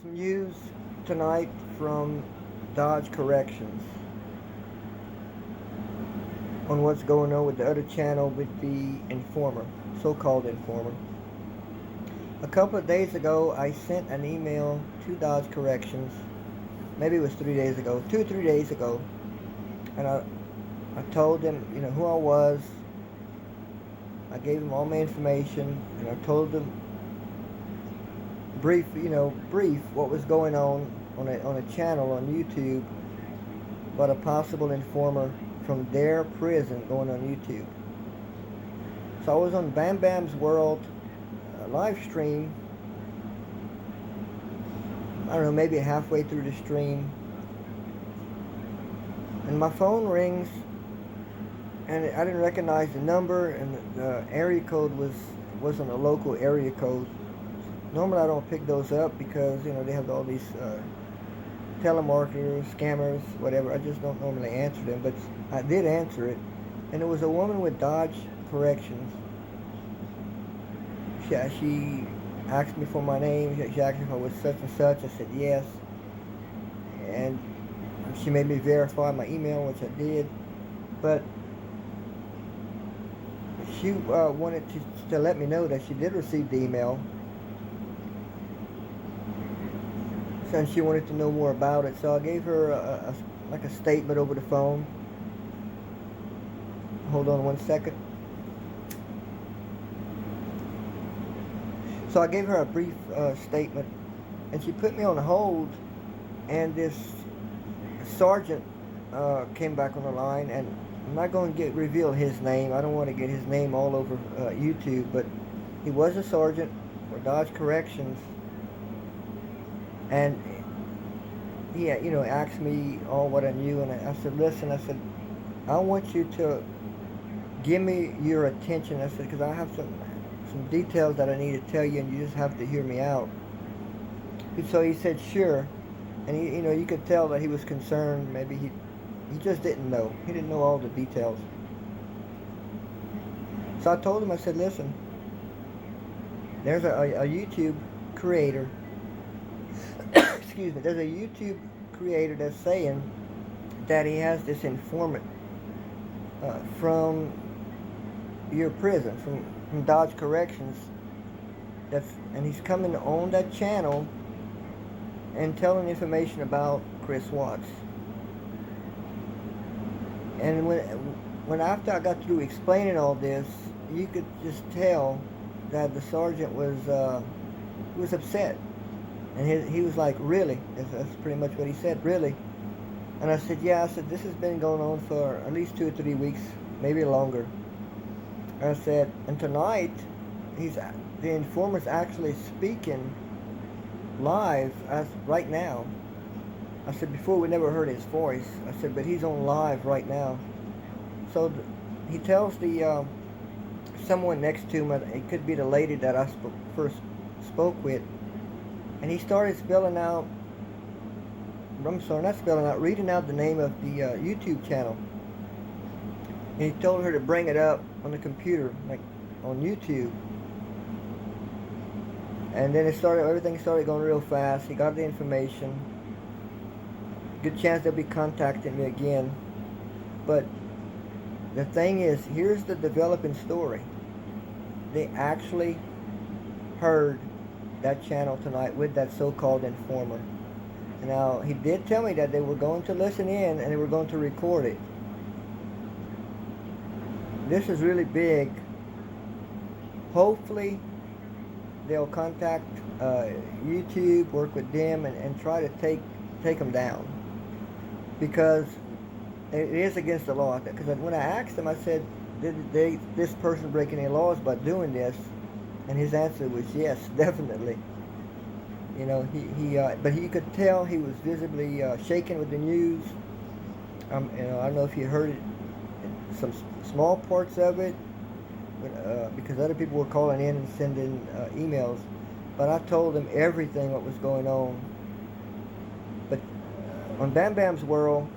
some news tonight from Dodge Corrections on what's going on with the other channel with the informer, so-called informer. A couple of days ago, I sent an email to Dodge Corrections. Maybe it was 3 days ago, 2 or 3 days ago, and I told them, who I was. I gave them all my information, and I told them brief what was going on a channel on YouTube about a possible informer from their prison going on YouTube. So I was on Bam Bam's World live stream. I don't know, maybe halfway through the stream, and my phone rings, and I didn't recognize the number, and the area code wasn't a local area code. Normally I don't pick those up because they have all these telemarketers, scammers, whatever. I just don't normally answer them, but I did answer it, and it was a woman with Dodge Corrections. She asked me for my name. She asked me if I was such and such. I said yes, and she made me verify my email, which I did, but she wanted to let me know that she did receive the email, and she wanted to know more about it. So I gave her a statement over the phone. Hold on 1 second. So I gave her a brief statement, and she put me on hold, and this sergeant came back on the line, and I'm not going to reveal his name. I don't want to get his name all over YouTube, but he was a sergeant for Dodge Corrections, and he asked me all what I knew, and I said, listen, I said, I want you to give me your attention. I said, because I have some details that I need to tell you, and you just have to hear me out. And so he said, sure. And you could tell that he was concerned. Maybe he just didn't know. He didn't know all the details. So I told him, I said, listen, there's a YouTube creator, excuse me, there's a YouTube creator that's saying that he has this informant from your prison, from Dodge Corrections, and he's coming on that channel and telling information about Chris Watts. And when after I got through explaining all this, you could just tell that the sergeant was upset, and he was like, really? That's pretty much what he said, really. And I said, yeah. I said, this has been going on for at least 2 or 3 weeks, maybe longer. And I said, and tonight the informer's actually speaking live as right now. I said, before we never heard his voice. I said, but he's on live right now. So he tells the someone next to him, it could be the lady that I first spoke with, and he started spelling out, reading out the name of the YouTube channel. And he told her to bring it up on the computer, like on YouTube. And then everything started going real fast. He got the information. Good chance they'll be contacting me again. But the thing is, here's the developing story. They actually heard that channel tonight with that so-called informer. Now, he did tell me that they were going to listen in and they were going to record it. This is really big. Hopefully, they'll contact YouTube, work with them, and try to take them down. Because it is against the law. Because when I asked him, I said, did this person break any laws by doing this? And his answer was yes, definitely. But you could tell he was visibly shaken with the news. I don't know if you heard it, some small parts of it, because other people were calling in and sending emails. But I told him everything what was going on. But on Bam Bam's World,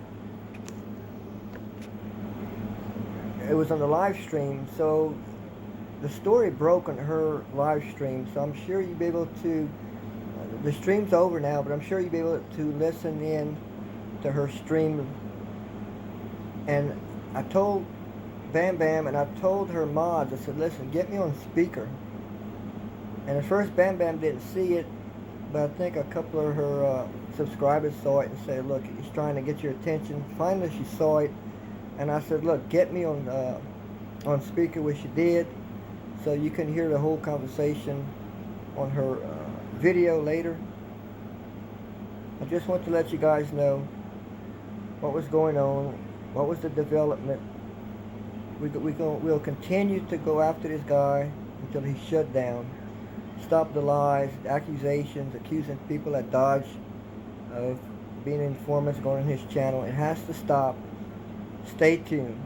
it was on the live stream, so the story broke on her live stream. So I'm sure you'll be able to the stream's over now, but I'm sure you'll be able to listen in to her stream. And I told Bam Bam, and I told her mods, I said, listen, get me on speaker. And at first Bam Bam didn't see it, but I think a couple of her subscribers saw it and said, look, he's trying to get your attention. Finally she saw it, and I said, look, get me on speaker, which she did, so you can hear the whole conversation on her video later. I just want to let you guys know what was going on, what was the development. We'll continue to go after this guy until he's shut down. Stop the lies, the accusations, accusing people at Dodge of being informants going on his channel. It has to stop. Stay tuned.